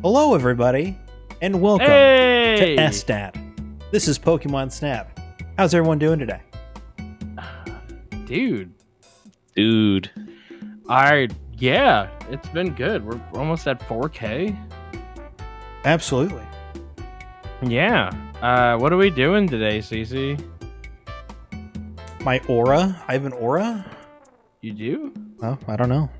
Hello, everybody, and welcome to SDAT. This is Pokemon Snap. How's everyone doing today? Dude. Yeah, it's been good. We're almost at 4K. Absolutely. Yeah. What are we doing today, CC? My aura? I have an aura? You do? Oh, I don't know.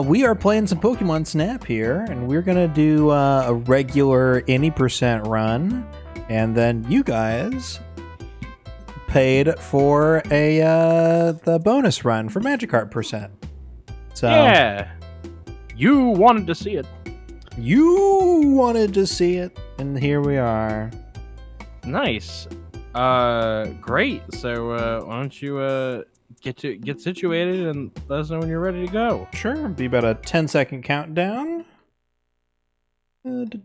We are playing some Pokemon Snap here, and we're going to do a regular any percent run, and then you guys paid for the bonus run for Magikarp percent. So yeah. You wanted to see it. You wanted to see it, and here we are. Nice. Great. So, why don't you get situated and let us know when you're ready to go. Sure. It'll be about a 10-second countdown. All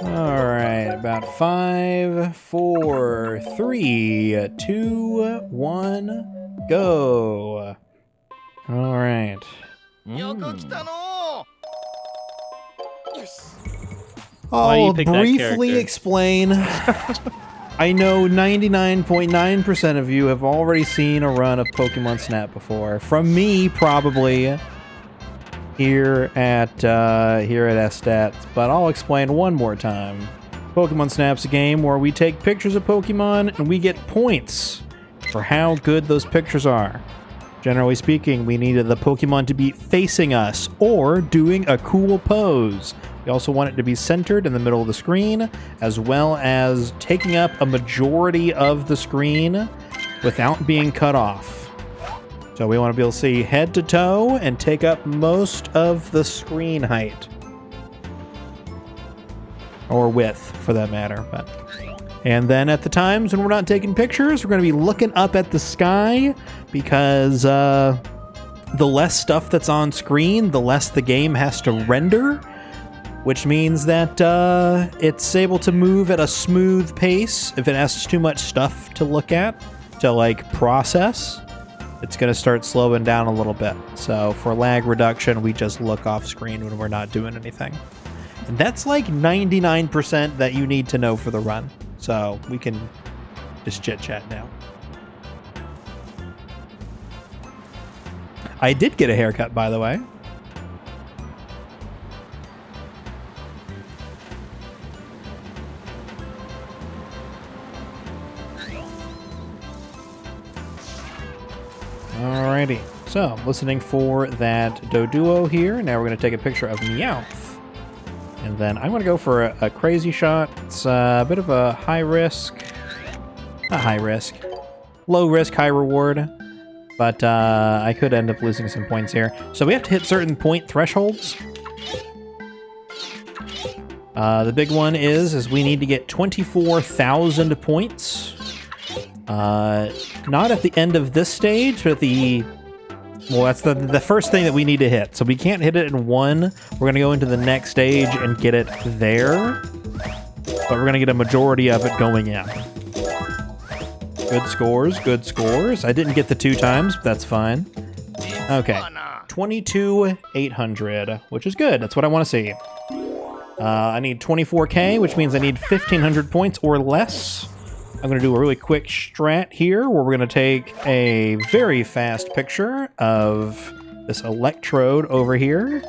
right, about 5, 4, 3, 2, 1, go. All right. I'll briefly explain. I know 99.9% of you have already seen a run of Pokemon Snap before. From me, probably, here at SDAT, but I'll explain one more time. Pokemon Snap's a game where we take pictures of Pokemon and we get points for how good those pictures are. Generally speaking, we needed the Pokemon to be facing us or doing a cool pose. We also want it to be centered in the middle of the screen, as well as taking up a majority of the screen without being cut off. So we want to be able to see head to toe and take up most of the screen height. Or width, for that matter. And then at the times when we're not taking pictures, we're going to be looking up at the sky, because the less stuff that's on screen, the less the game has to render, which means that it's able to move at a smooth pace. If it has too much stuff to look at, to like process, it's going to start slowing down a little bit. So for lag reduction, we just look off screen when we're not doing anything. And that's like 99% that you need to know for the run. So we can just chit-chat now. I did get a haircut, by the way. Alrighty, so I'm listening for that Doduo here. Now we're going to take a picture of Meowth. And then I'm going to go for a crazy shot. It's a bit of a high risk. Not high risk. Low risk, high reward. But I could end up losing some points here. So we have to hit certain point thresholds. The big one is we need to get 24,000 points. Not at the end of this stage, but at the... Well, that's the first thing that we need to hit. So we can't hit it in one. We're going to go into the next stage and get it there. But we're going to get a majority of it going in. Good scores, good scores. I didn't get the 2 times, but that's fine. Okay. 22,800, which is good. That's what I want to see. I need 24K, which means I need 1,500 points or less. I'm going to do a really quick strat here where we're going to take a very fast picture of this electrode over here.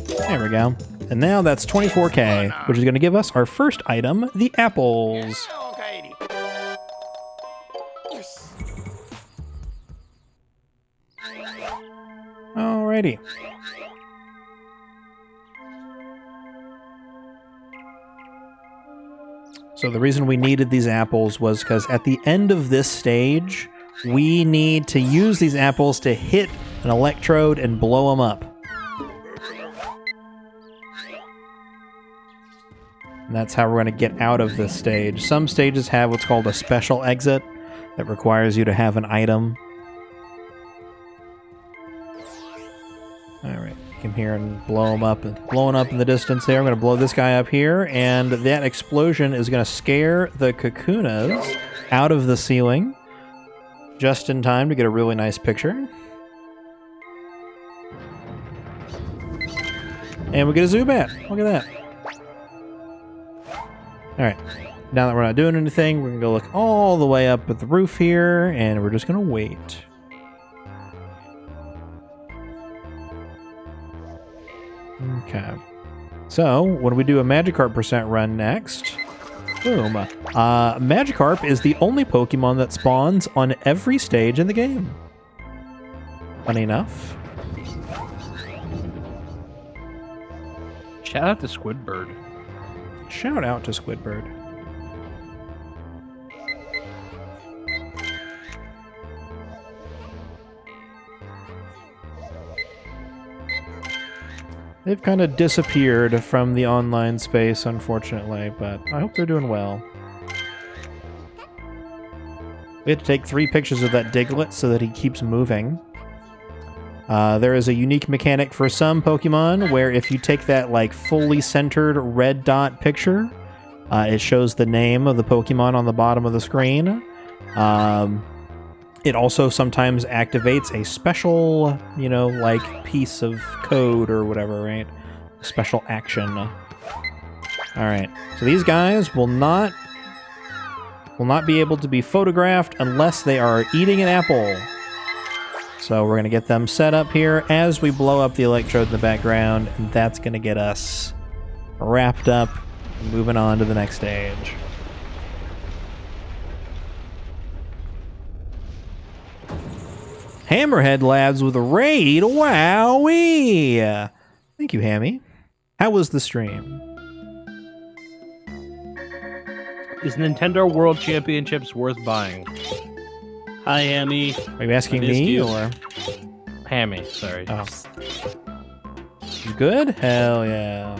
There we go. And now that's 24K, which is going to give us our first item, the apples. Alrighty. So the reason we needed these apples was because at the end of this stage, we need to use these apples to hit an electrode and blow them up. And that's how we're going to get out of this stage. Some stages have what's called a special exit that requires you to have an item. Alright, you can here and blow them up. Blowing up in the distance there. I'm going to blow this guy up here, and that explosion is going to scare the Kakunas out of the ceiling just in time to get a really nice picture. And we get a Zubat. Look at that. Alright. Now that we're not doing anything, we're going to go look all the way up at the roof here, and we're just going to wait. Okay. So, when we do a Magikarp percent run next, boom. Magikarp is the only Pokemon that spawns on every stage in the game. Funny enough. Shout out to Squidbird. Shout out to Squidbird. They've kind of disappeared from the online space, unfortunately, but I hope they're doing well. We had to take 3 pictures of that Diglett so that he keeps moving. There is a unique mechanic for some Pokemon where if you take that like fully centered red dot picture, it shows the name of the Pokemon on the bottom of the screen. It also sometimes activates a special, you know, like piece of code or whatever, right? Special action. All right, so these guys will not be able to be photographed unless they are eating an apple. So we're going to get them set up here as we blow up the electrode in the background, and that's going to get us wrapped up and moving on to the next stage. Hammerhead Labs with a raid. Wowee! Thank you, Hammy. How was the stream? Is Nintendo World Championships worth buying? Hi, Hammy. Are you asking me or Hammy? Sorry. Oh. You good? Hell yeah.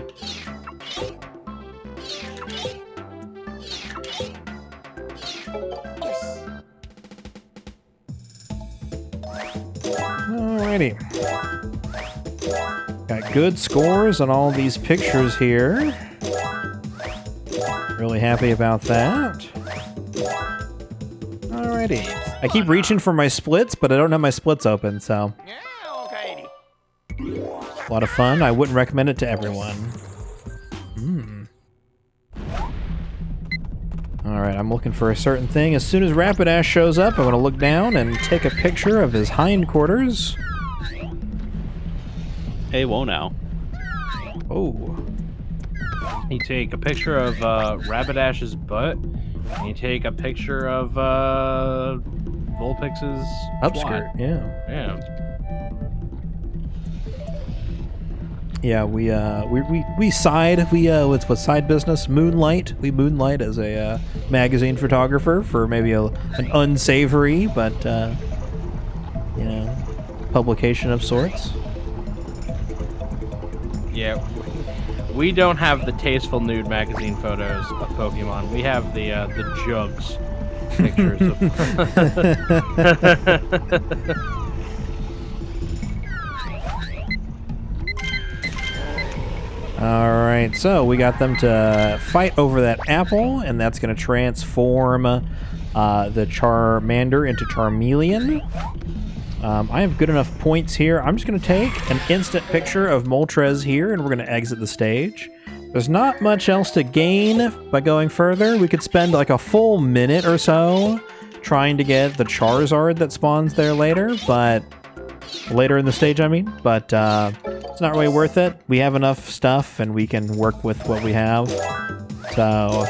Alrighty. Got good scores on all these pictures here. Really happy about that. Alrighty. I keep reaching for my splits, but I don't have my splits open, so. A lot of fun. I wouldn't recommend it to everyone. Alright, I'm looking for a certain thing. As soon as Rapidash shows up, I'm going to look down and take a picture of his hindquarters. Hey, whoa now. Oh. You take a picture of Rabidash's butt, and you take a picture of Vulpix's Upskirt, twat. yeah. Yeah. Yeah, we side, what's side business? Moonlight. We moonlight as a magazine photographer for maybe an unsavory, but, you know, publication of sorts. Yeah. We don't have the tasteful nude magazine photos of Pokemon. We have the jugs pictures of. Alright, so we got them to fight over that apple, and that's going to transform the Charmander into Charmeleon. I have good enough points here. I'm just going to take an instant picture of Moltres here, and we're going to exit the stage. There's not much else to gain by going further. We could spend like a full minute or so trying to get the Charizard that spawns there later, but later in the stage, I mean. But it's not really worth it. We have enough stuff, and we can work with what we have. So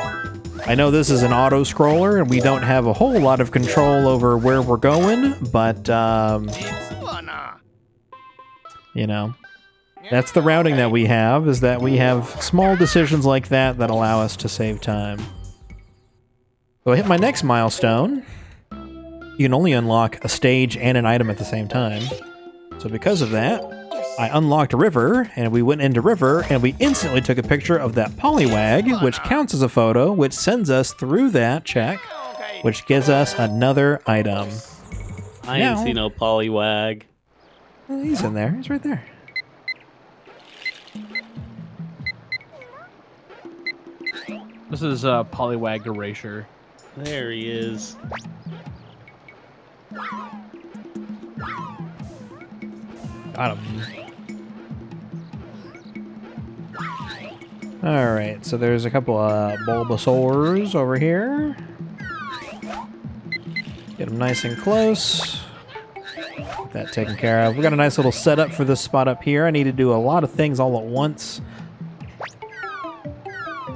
I know this is an auto-scroller, and we don't have a whole lot of control over where we're going, but, you know, that's the routing that we have, is that we have small decisions like that that allow us to save time. So I hit my next milestone. You can only unlock a stage and an item at the same time. So because of that, I unlocked River, and we went into River, and we instantly took a picture of that Poliwag, which counts as a photo, which sends us through that check, which gives us another item. I ain't seen no Poliwag. Well, he's in there. He's right there. This is Poliwag Erasure. There he is. Got him. Alright, so there's a couple of Bulbasaurs over here. Get them nice and close. Get that taken care of. We got a nice little setup for this spot up here. I need to do a lot of things all at once.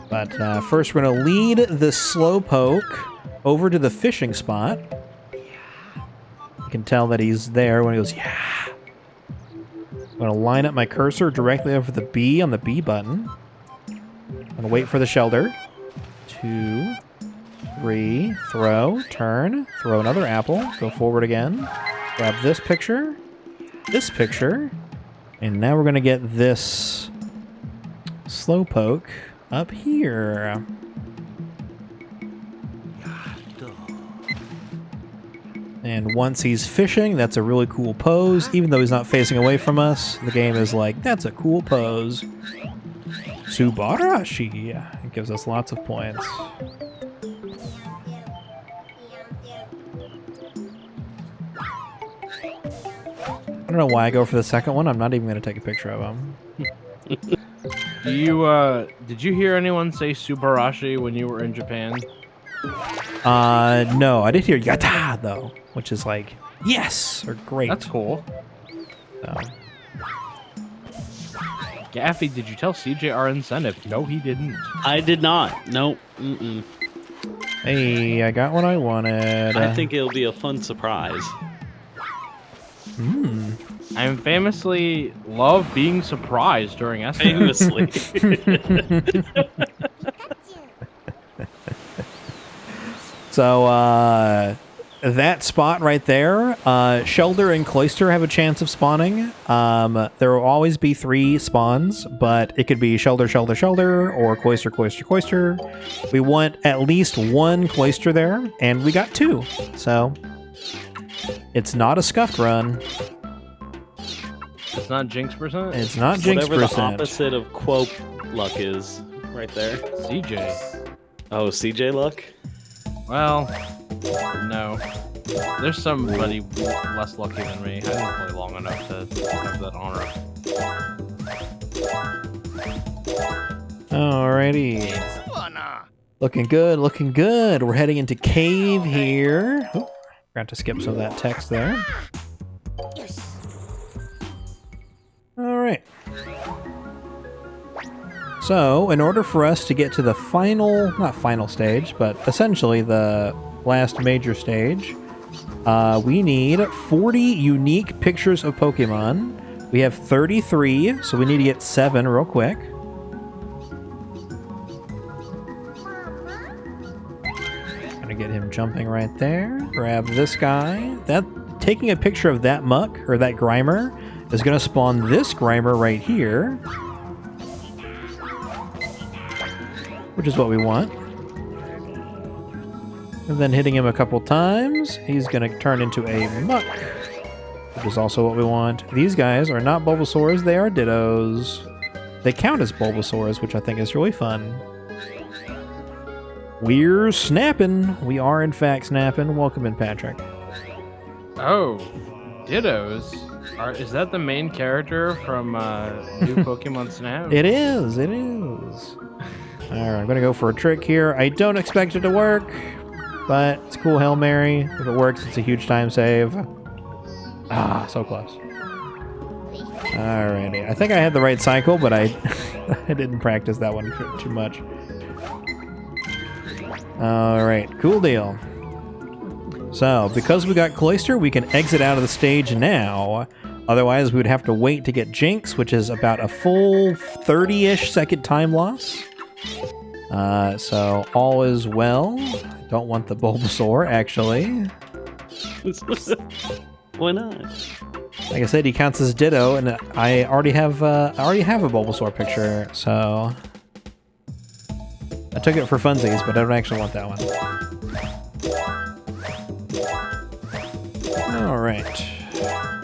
But first we're going to lead the Slowpoke over to the fishing spot. You can tell that he's there when he goes, yeah. I'm going to line up my cursor directly over the B on the B button. I'm going to wait for the Shelder. 2, 3, throw, turn, throw another apple, go forward again. Grab this picture, and now we're going to get this Slowpoke up here. And once he's fishing, that's a really cool pose. Even though he's not facing away from us, the game is like, that's a cool pose. Subarashi. It gives us lots of points. I don't know why I go for the second one. I'm not even going to take a picture of him. Did you hear anyone say Subarashi when you were in Japan? No, I did hear yata though, which is like yes or great. That's cool. So. Gaffy, did you tell CJ our incentive? No, he didn't. I did not. Nope. Mm-mm. Hey, I got what I wanted. I think it'll be a fun surprise. I famously love being surprised during SDAT. Famously. So, that spot right there, Shelder and Cloister have a chance of spawning. There will always be 3 spawns, but it could be Shelder, Shelder, Shelder, or Cloister, Cloister, Cloister. We want at least 1 Cloister there, and we got 2. So, it's not a scuffed run. It's not Jinx percent? It's not Jinx Whatever percent. the opposite of Quope luck is, right there. CJ. Oh, CJ luck? Well, no. There's somebody less lucky than me. I didn't play long enough to have that honor. Alrighty. Looking good, looking good. We're heading into cave here. Oh, forgot to skip some of that text there. Alright. So, in order for us to get to the final, not final stage, but essentially the last major stage, we need 40 unique pictures of Pokemon. We have 33, so we need to get 7 real quick. Gonna get him jumping right there. Grab this guy. Taking a picture of that muck, or that Grimer, is gonna spawn this Grimer right here. Which is what we want. And then hitting him a couple times, he's going to turn into a muck, which is also what we want. These guys are not Bulbasaurs, they are Dittos. They count as Bulbasaurs, which I think is really fun. We're snapping. We are, in fact, snapping. Welcome in, Patrick. Oh, Dittos. Is that the main character from new Pokemon Snap? It is, it is. Alright, I'm going to go for a trick here. I don't expect it to work, but it's a cool Hail Mary. If it works, it's a huge time save. Ah, so close. Alrighty. I think I had the right cycle, but I didn't practice that one too much. Alright, cool deal. So, because we got Cloister, we can exit out of the stage now. Otherwise, we would have to wait to get Jinx, which is about a full 30-ish second time loss. So all is well. Don't want the Bulbasaur, actually. Why not? Like I said, he counts as Ditto, and I already have a Bulbasaur picture, so I took it for funsies, but I don't actually want that one. All right,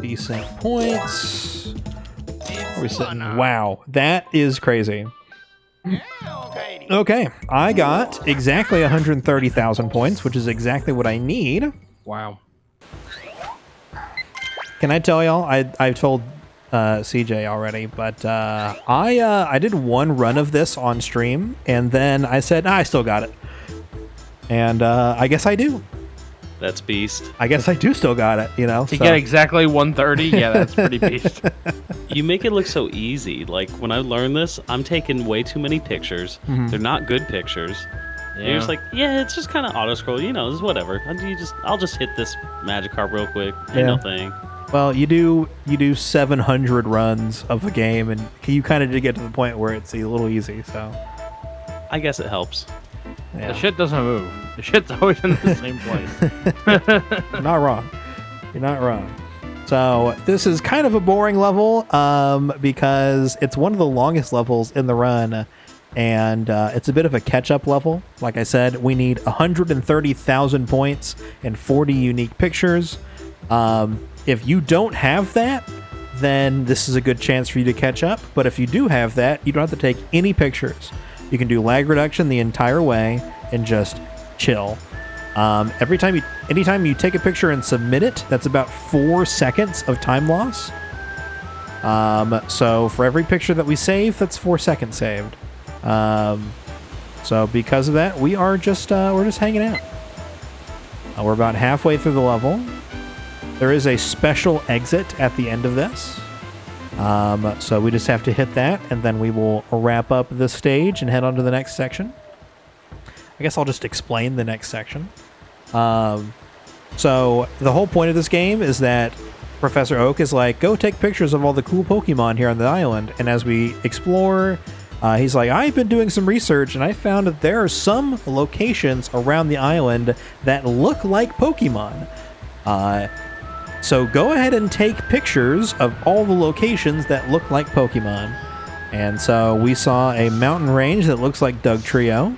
decent points. Where are we sitting? Wow, that is crazy. Okay, I got exactly 130,000 points, which is exactly what I need. Wow. Can I tell y'all? I told CJ already, but I did one run of this on stream, and then I said, I still got it. And I guess I do. That's beast. I guess I do still got it, you know? To get exactly 130, yeah, that's pretty beast. You make it look so easy. Like, when I learned this, I'm taking way too many pictures. They're not good pictures. Yeah. You're just like, yeah, it's just kind of auto-scroll. You know, it's whatever. I'll just hit this Magikarp real quick. Ain't no thing. Well, you do 700 runs of a game, and you kind of did get to the point where it's a little easy, so... I guess it helps. Yeah. The shit doesn't move. The shit's always in the same place. You're not wrong. You're not wrong. So this is kind of a boring level because it's one of the longest levels in the run, and it's a bit of a catch-up level. Like I said, we need 130,000 points and 40 unique pictures. If you don't have that, then this is a good chance for you to catch up. But if you do have that, you don't have to take any pictures. You can do lag reduction the entire way and just chill. Anytime you take a picture and submit it, that's about 4 seconds of time loss. So for every picture that we save, that's 4 seconds saved. So because of that, we're just hanging out. We're about halfway through the level. There is a special exit at the end of this. So we just have to hit that, and then we will wrap up this stage and head on to the next section. I guess I'll just explain the next section. So the whole point of this game is that Professor Oak is like, go take pictures of all the cool Pokemon here on the island. And as we explore, he's like, I've been doing some research, and I found that there are some locations around the island that look like Pokemon. So go ahead and take pictures of all the locations that look like Pokemon. And so we saw a mountain range that looks like Dugtrio.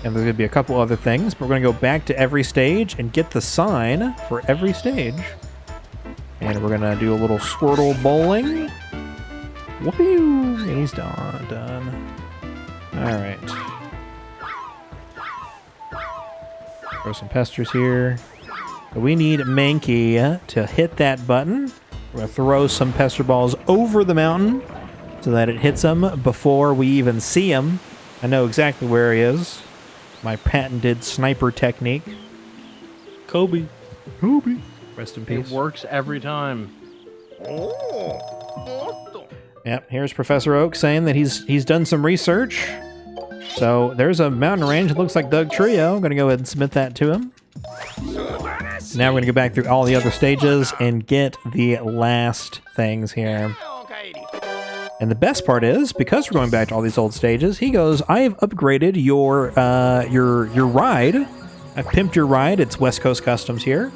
And there's going to be a couple other things. But we're going to go back to every stage and get the sign for every stage. And we're going to do a little Squirtle bowling. Whoopee! And he's done. Alright. Throw some pesters here. We need Mankey to hit that button. We're going to throw some pester balls over the mountain so that it hits him before we even see him. I know exactly where he is. My patented sniper technique. Kobe. Rest in peace. It works every time. Yep, here's Professor Oak saying that he's done some research. So there's a mountain range that looks like Dugtrio. I'm going to go ahead and submit that to him. Now we're going to go back through all the other stages and get the last things here. And the best part is, because we're going back to all these old stages, he goes, I have upgraded your ride. I've pimped your ride. It's West Coast Customs here.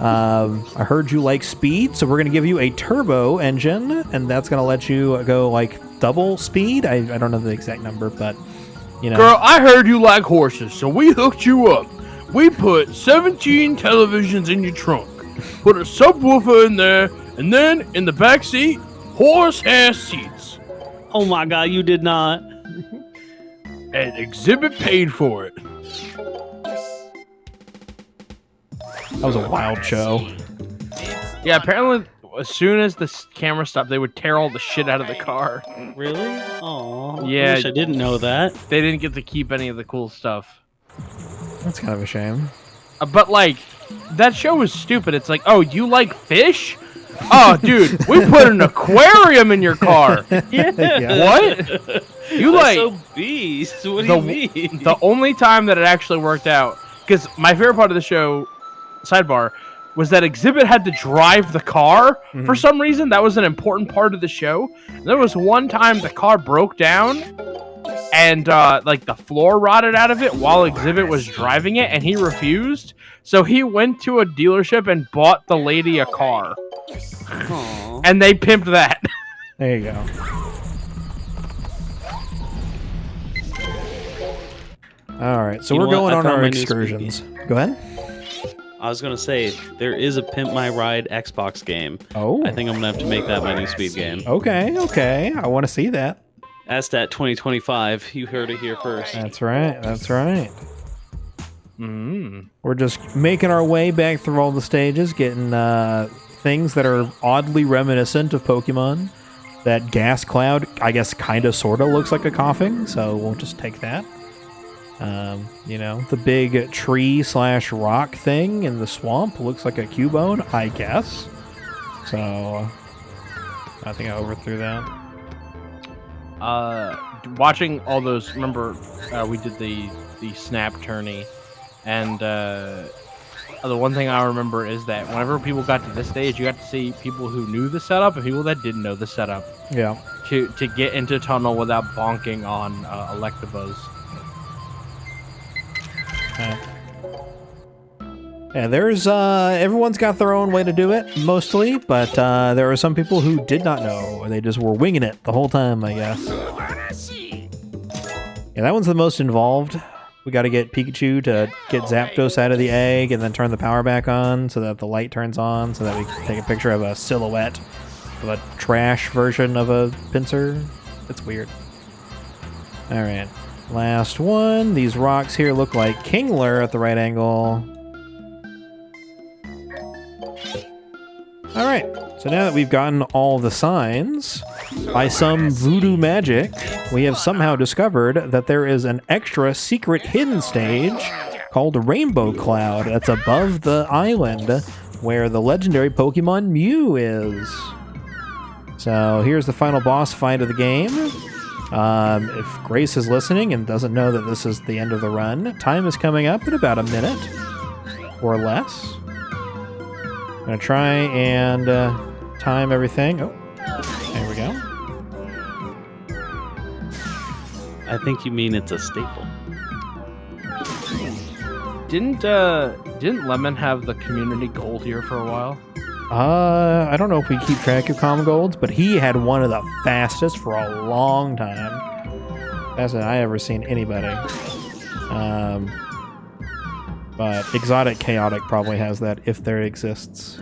I heard you like speed, so we're going to give you a turbo engine, and that's going to let you go like double speed. I don't know the exact number, but you know. Girl, I heard you like horses, so we hooked you up. We put 17 televisions in your trunk, put a subwoofer in there, and then in the back seat, horsehair seats. Oh my god, you did not. And Exhibit paid for it. That was a wild show. Yeah, apparently as soon as the camera stopped, they would tear all the shit out of the car. Really? Oh, yeah. I wish I didn't know that. They didn't get to keep any of the cool stuff. That's kind of a shame. But like, that show was stupid. It's like, oh, you like fish? Oh, dude, we put an aquarium in your car. Yeah. What? You That's like so beast. What do you mean? The only time that it actually worked out, because my favorite part of the show, sidebar, was that Exhibit had to drive the car for some reason. That was an important part of the show. And there was one time the car broke down and like the floor rotted out of it while Exhibit was driving it, and he refused. So he went to a dealership and bought the lady a car. Aww. And they pimped that. There you go. All right, so we're going on our excursions. Go ahead. I was gonna say there is a Pimp My Ride Xbox game. Oh, I think I'm gonna have to make that my new speed game. Okay. I want to see that. SDAT 2025. You heard it here first. That's right. That's right. Mm. We're just making our way back through all the stages, getting things that are oddly reminiscent of Pokemon. That gas cloud, I guess, kind of, sort of looks like a coughing, so we'll just take that. You know, the big tree/rock thing in the swamp looks like a Cubone, I guess. So, I think I overthrew that. Watching all those, remember, we did the snap tourney, and the one thing I remember is that whenever people got to this stage, you got to see people who knew the setup and people that didn't know the setup. Yeah. To get into tunnel without bonking on Electabuzz. Yeah, there's everyone's got their own way to do it, mostly, but there are some people who did not know. They just were winging it the whole time, I guess. Yeah, that one's the most involved. We got to get Pikachu to get Zapdos out of the egg and then turn the power back on so that the light turns on so that we can take a picture of a silhouette of a trash version of a pincer. It's weird. Alright, last one. These rocks here look like Kingler at the right angle. Alright, so now that we've gotten all the signs, by some voodoo magic, we have somehow discovered that there is an extra secret hidden stage called Rainbow Cloud that's above the island where the legendary Pokemon Mew is. So here's the final boss fight of the game. If Grace is listening and doesn't know that this is the end of the run, time is coming up in about a minute or less. I'm going to try and time everything. Oh, there we go. I think you mean it's a staple. Didn't Lemon have the community gold here for a while? I don't know if we keep track of common golds, but he had one of the fastest for a long time. Faster than I ever seen anybody. But Exotic Chaotic probably has that if there exists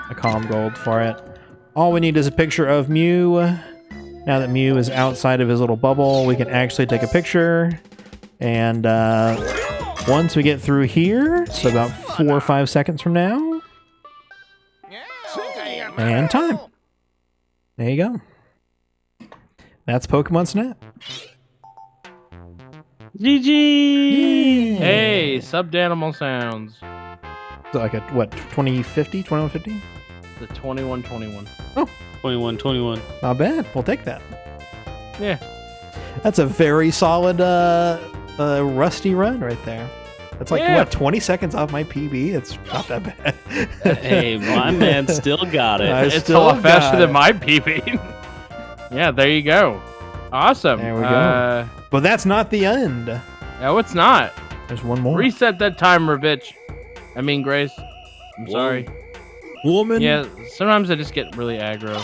a common gold for it. All we need is a picture of Mew. Now that Mew is outside of his little bubble, we can actually take a picture. And once we get through here, so about 4 or 5 seconds from now, and time. There you go. That's Pokemon Snap. GG! Yeah. Hey, Subdanimal sounds. So like a, what, 2050? 2150? The 2121. Oh, 21. not bad. We'll take that. Yeah. That's a very solid Rusty run right there. That's like, Yeah. what, 20 seconds off my PB? It's not that bad. Hey, my man still got it. It's a lot faster than my PB. Yeah, there you go. Awesome. There we go. But that's not the end. No, it's not. There's one more. Reset that timer, bitch. I mean, Grace. I'm sorry. Woman. Yeah, sometimes I just get really aggro.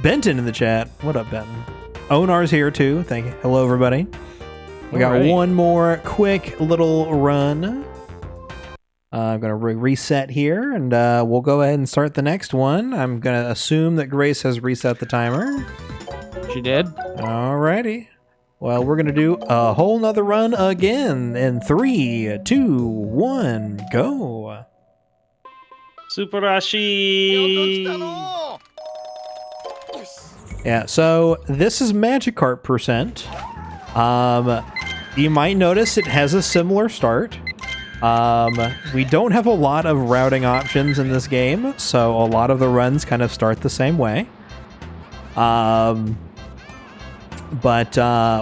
Benton in the chat. What up, Benton? Onar's here too. Thank you. Hello, everybody. We got Alright. one more quick little run. I'm going to reset here, and we'll go ahead and start the next one. I'm going to assume that Grace has reset the timer. She did? Alrighty. Well, we're going to do a whole nother run again in 3, 2, 1, go. Superashi! Yeah, so this is Magikarp percent. You might notice it has a similar start. We don't have a lot of routing options in this game, so a lot of the runs kind of start the same way. But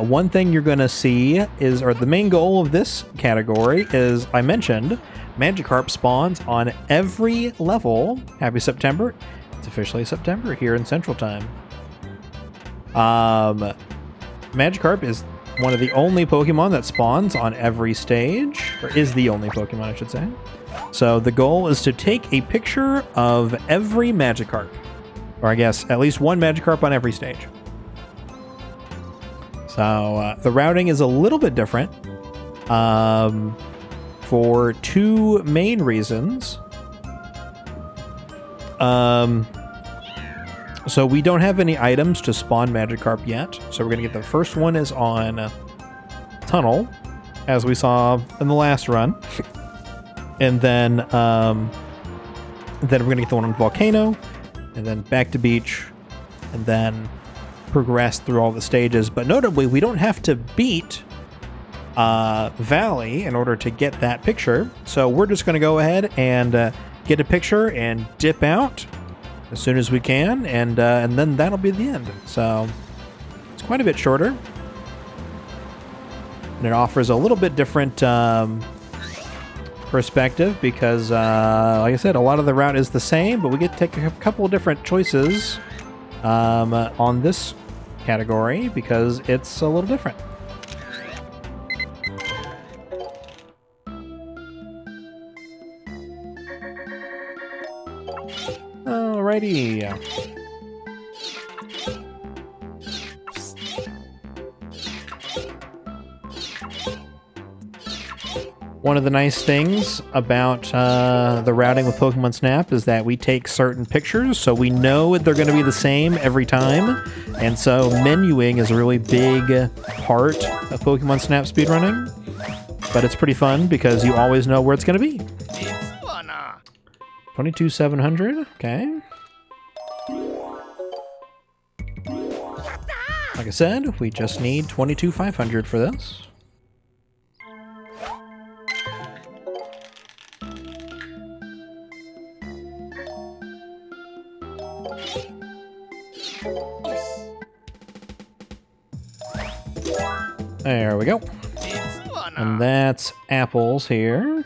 one thing you're going to see is, or the main goal of this category is, I mentioned, Magikarp spawns on every level. Happy September. It's officially September here in Central Time. Magikarp is one of the only Pokemon that spawns on every stage, or is the only Pokemon, I should say. So the goal is to take a picture of every Magikarp, or I guess at least one Magikarp on every stage. So the routing is a little bit different for two main reasons. So we don't have any items to spawn Magikarp yet. So we're going to get the first one is on Tunnel, as we saw in the last run. And then we're going to get the one on Volcano, and then back to Beach, and then progress through all the stages. But notably, we don't have to beat Valley in order to get that picture. So we're just going to go ahead and get a picture and dip out as soon as we can, and then that'll be the end. So it's quite a bit shorter, and it offers a little bit different perspective because, like I said, a lot of the route is the same, but we get to take a couple of different choices on this category because it's a little different. Alrighty. One of the nice things about the routing with Pokemon Snap is that we take certain pictures, so we know they're going to be the same every time. And so menuing is a really big part of Pokemon Snap speedrunning. But it's pretty fun because you always know where it's going to be. 22,700, okay. Like I said, we just need 22,500 for this. There we go. And that's apples here.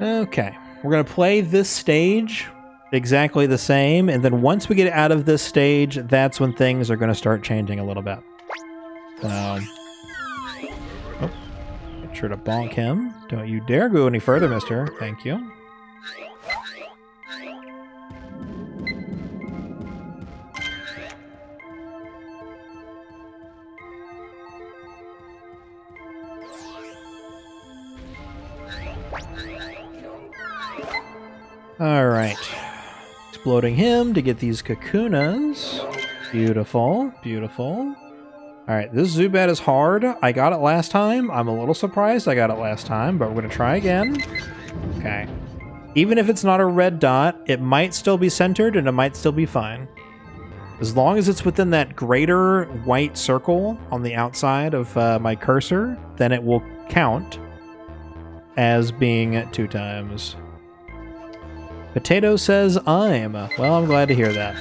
Okay, we're going to play this stage exactly the same, and then once we get out of this stage, that's when things are going to start changing a little bit. Make sure to bonk him. Don't you dare go any further, mister. Thank you. Alright. Exploding him to get these Kakunas. Beautiful, beautiful. Alright, this Zubat is hard. I got it last time. I'm a little surprised I got it last time, but we're going to try again. Okay. Even if it's not a red dot, it might still be centered and it might still be fine. As long as it's within that greater white circle on the outside of my cursor, then it will count as being 2 times. Potato says, I'm. Well, I'm glad to hear that.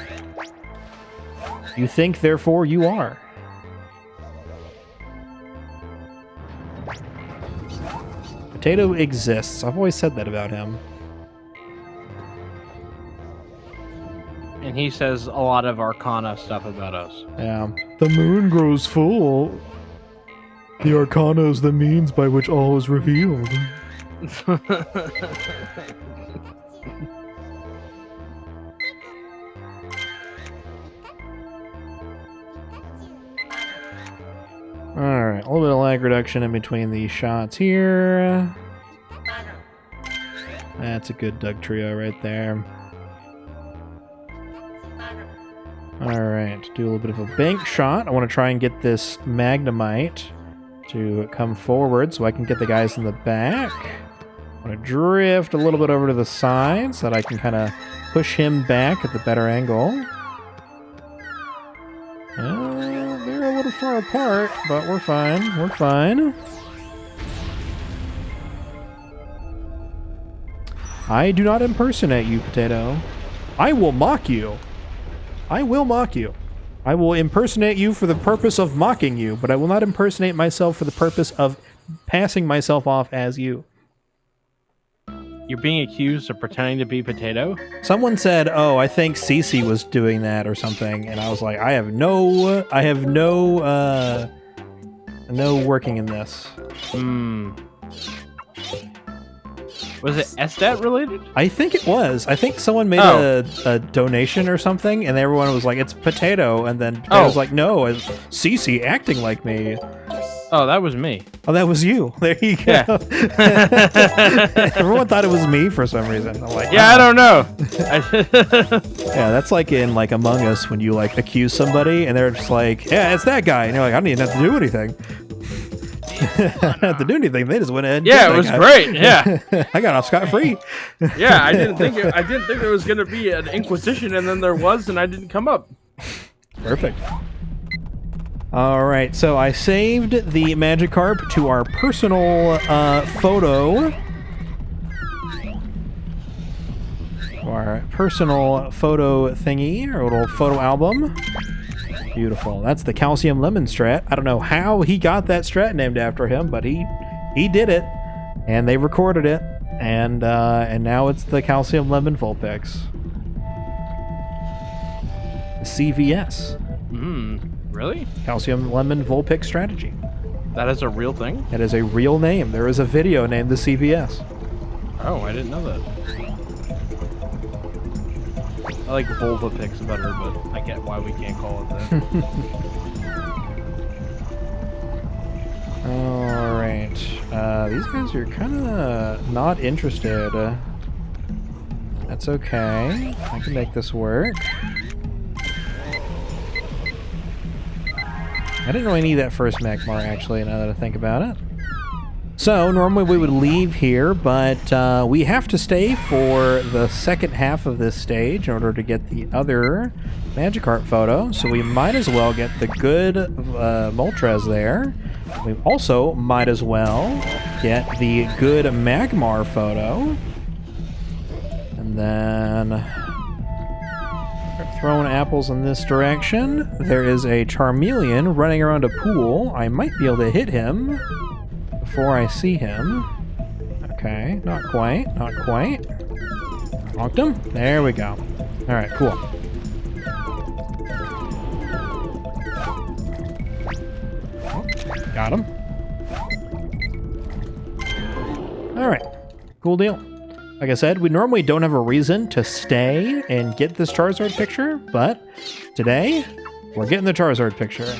You think, therefore you are. Potato exists. I've always said that about him. And he says a lot of Arcana stuff about us. Yeah. The moon grows full. The Arcana is the means by which all is revealed. Alright, a little bit of lag reduction in between these shots here. That's a good Doug trio right there. Alright, do a little bit of a bank shot. I want to try and get this Magnemite to come forward so I can get the guys in the back. I want to drift a little bit over to the side so that I can kind of push him back at the better angle. They're a little far apart, but we're fine. We're fine. I do not impersonate you, Potato. I will mock you. I will mock you. I will impersonate you for the purpose of mocking you, but I will not impersonate myself for the purpose of passing myself off as you. You're being accused of pretending to be Potato? Someone said, oh, I think Cece was doing that or something, and I was like, I have no working in this. Was it SDAT related? I think it was. I think someone made a donation or something, and everyone was like, it's Potato, and then Potato was like, no, it's Cece acting like me. Oh, that was me. Oh, that was you. There you go. Yeah. Everyone thought it was me for some reason. I'm like, Yeah, I don't know. Yeah, that's like in like Among Us when you like accuse somebody and they're just like, yeah, it's that guy, and you're like, I didn't even have to do anything. I didn't have to do anything. They just went ahead. And Yeah, it was great. Yeah. I got off scot-free. Yeah, I didn't think there was gonna be an Inquisition, and then there was, and I didn't come up. Perfect. All right, so I saved the Magikarp to our personal photo. Our personal photo thingy, our little photo album. Beautiful. That's the Calcium Lemon strat. I don't know how he got that strat named after him, but he did it, and they recorded it, and now it's the Calcium Lemon Vulpix. CVS. Really? Calcium Lemon Vulpix strategy. That is a real thing? That is a real name. There is a video named the CVS. Oh, I didn't know that. I like Vulpix better, but I get why we can't call it that. Alright. These guys are kind of not interested. That's okay. I can make this work. I didn't really need that first Magmar, actually, now that I think about it. So, normally we would leave here, but we have to stay for the second half of this stage in order to get the other Magikarp photo, so we might as well get the good Moltres there. We also might as well get the good Magmar photo. And then start throwing apples in this direction. There is a Charmeleon running around a pool. I might be able to hit him before I see him. Okay, not quite, not quite. Knocked him. There we go. All right, cool. Oh, got him. All right, cool deal. Like I said, we normally don't have a reason to stay and get this Charizard picture, but today we're getting the Charizard picture.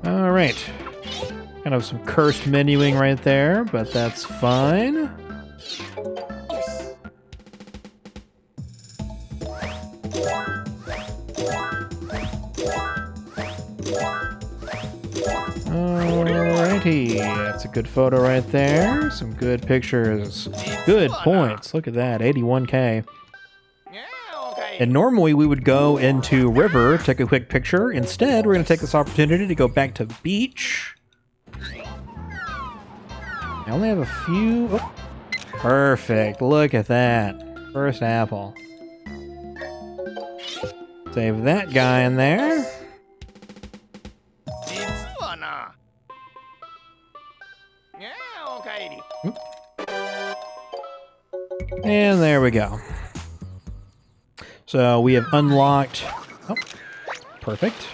All right. Kind of some cursed menuing right there, but that's fine. Alrighty, that's a good photo right there. Some good pictures. Good points. Look at that, 81K. And normally we would go into River, take a quick picture. Instead, we're going to take this opportunity to go back to Beach. I only have a few... Oh, perfect. Look at that. First apple. Save that guy in there. Oop. And there we go. So we have unlocked... Oh, perfect.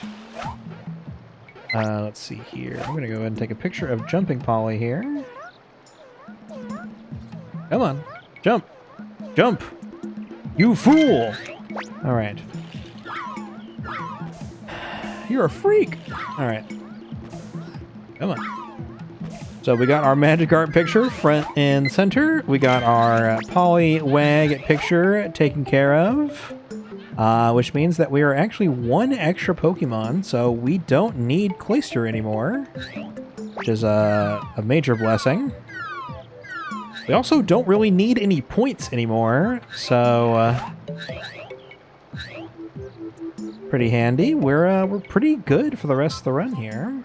Let's see here. I'm going to go ahead and take a picture of Jumping Polly here. Come on. Jump. Jump. You fool. All right. You're a freak. All right. Come on. So we got our Magikarp picture front and center. We got our Poliwag picture taken care of, which means that we are actually one extra Pokemon, so we don't need Clayster anymore, which is a major blessing. We also don't really need any points anymore, so pretty handy. We're pretty good for the rest of the run here.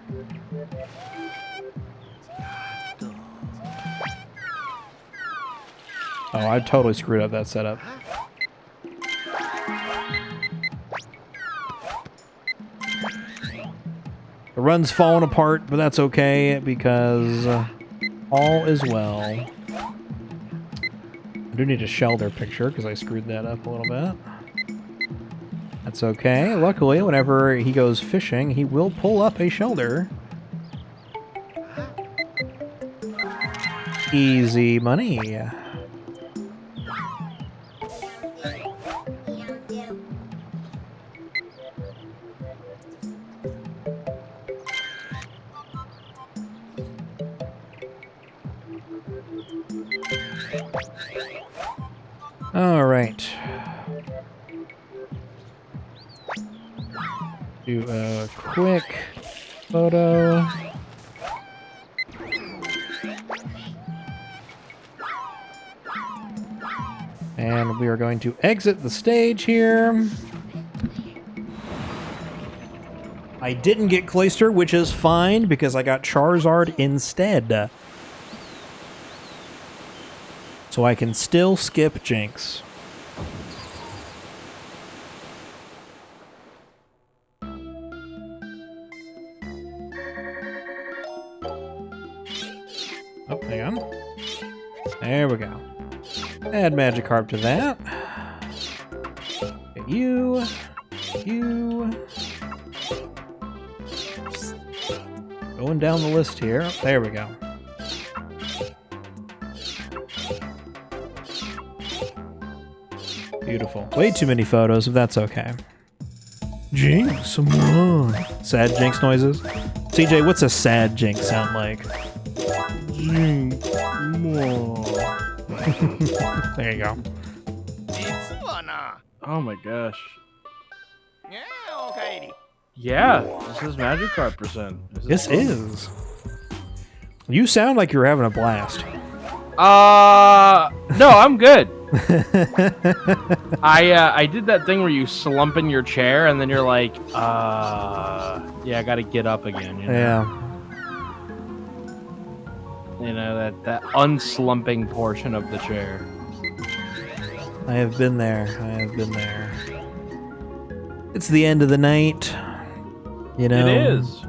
Oh, I totally screwed up that setup. The run's falling apart, but that's okay because all is well. I do need a Shelder picture because I screwed that up a little bit. That's okay. Luckily, whenever he goes fishing, he will pull up a Shelder. Easy money. All right. Do a quick photo. And we are going to exit the stage here. I didn't get Cloyster, which is fine because I got Charizard instead. So I can still skip Jinx. Oh, hang on. There we go. Add Magikarp to that. Get you. Going down the list here. There we go. Beautiful. Way too many photos, if that's okay. Jinx, come on. Sad Jinx noises. CJ, what's a sad Jinx sound like? Jinx, come on. There you go. Oh my gosh. Yeah, this is Magikarp percent. This is. You sound like you're having a blast. No, I'm good. I did that thing where you slump in your chair and then you're like, yeah, I gotta get up again. You know? Yeah. You know, that unslumping portion of the chair. I have been there. I have been there. It's the end of the night. You know. It is.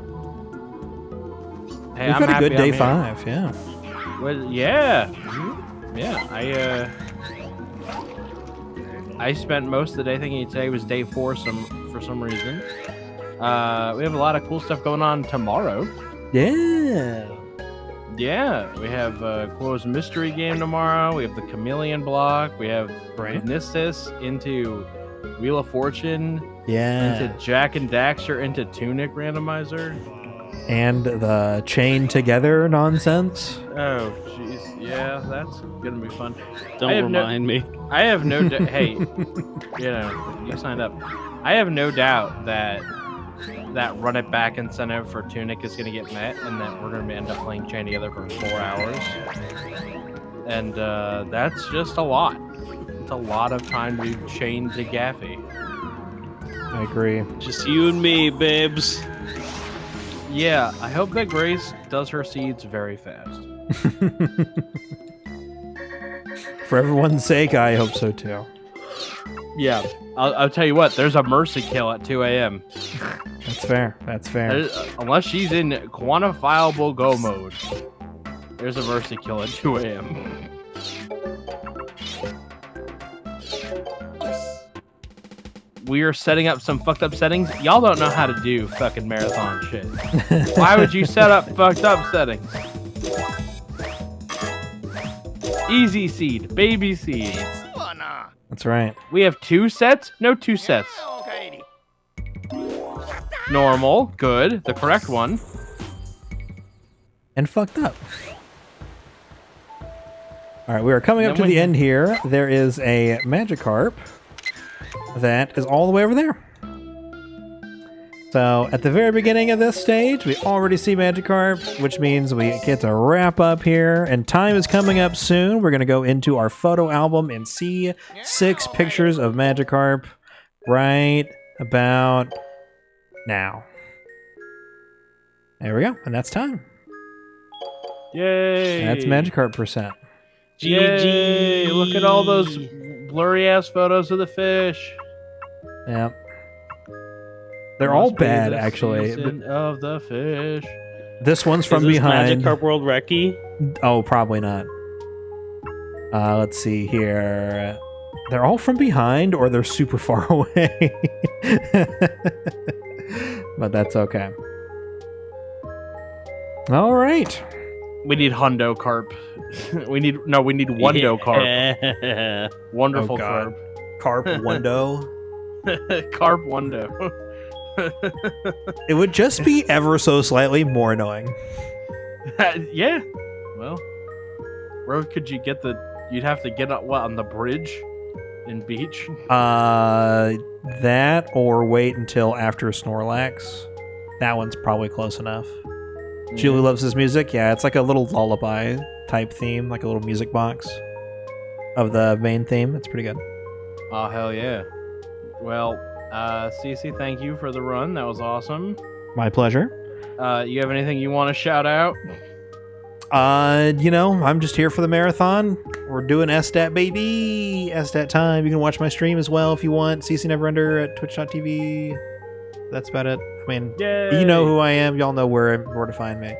Hey, We've I'm had a happy good day I'm here. 5, yeah. Well, yeah. Yeah, I spent most of the day thinking today was day 4 for some reason. We have a lot of cool stuff going on tomorrow. Yeah. Yeah, we have Quo's Mystery Game tomorrow. We have the Chameleon block. We have Nistis into Wheel of Fortune. Yeah. Into Jack and Daxter into Tunic randomizer. And the chain together nonsense. Oh, jeez. Yeah, that's gonna be fun. Don't remind me. I have no doubt. Hey, you know, you signed up. I have no doubt that run it back incentive for Tunic is gonna get met, and that we're gonna end up playing chain together for 4 hours. And that's just a lot. It's a lot of time to chain to Gaffy. I agree. Just you and me, babes. Yeah, I hope that Grace does her seeds very fast. For everyone's sake, I hope so too. Yeah, I'll tell you what, there's a mercy kill at 2 a.m. That's fair. That's fair. Unless she's in quantifiable go mode, there's a mercy kill at 2 a.m. We are setting up some fucked up settings. Y'all don't know how to do fucking marathon shit. Why would you set up fucked up settings? Easy seed, baby seed. That's right. We have 2 sets? No 2 sets. Normal, good, the correct one. And fucked up. All right, we are coming up to the end here. There is a Magikarp that is all the way over there. So at the very beginning of this stage, we already see Magikarp, which means we get to wrap up here. And time is coming up soon. We're going to go into our photo album and see 6 pictures of Magikarp right about now. There we go. And that's time. Yay. That's Magikarp percent. Yay. Look at all those blurry ass photos of the fish. Yeah. They're all bad, actually. Of the fish. This one's from Is this behind. Magikarp World Recce? Oh, probably not. Let's see here. They're all from behind, or they're super far away. But that's okay. All right. We need Hundo Carp. we need Wundo Carp. Yeah. Wonderful Oh, God. Carp. Carp Wundo. Carp Wundo. It would just be ever so slightly more annoying. Yeah. Well, where could you get the You'd have to get up on the bridge in Beach. That or wait until after Snorlax. That one's probably close enough. Julie loves his music. Yeah, it's like a little lullaby type theme, like a little music box of the main theme. It's pretty good. Oh, hell yeah. Well, Cece, thank you for the run. That was awesome. My pleasure. You have anything you want to shout out? I'm just here for the marathon. We're doing SDAT, baby. SDAT time. You can watch my stream as well if you want. CCNeverender at twitch.tv. That's about it. I mean, Yay. you know who I am. Y'all know where to find me.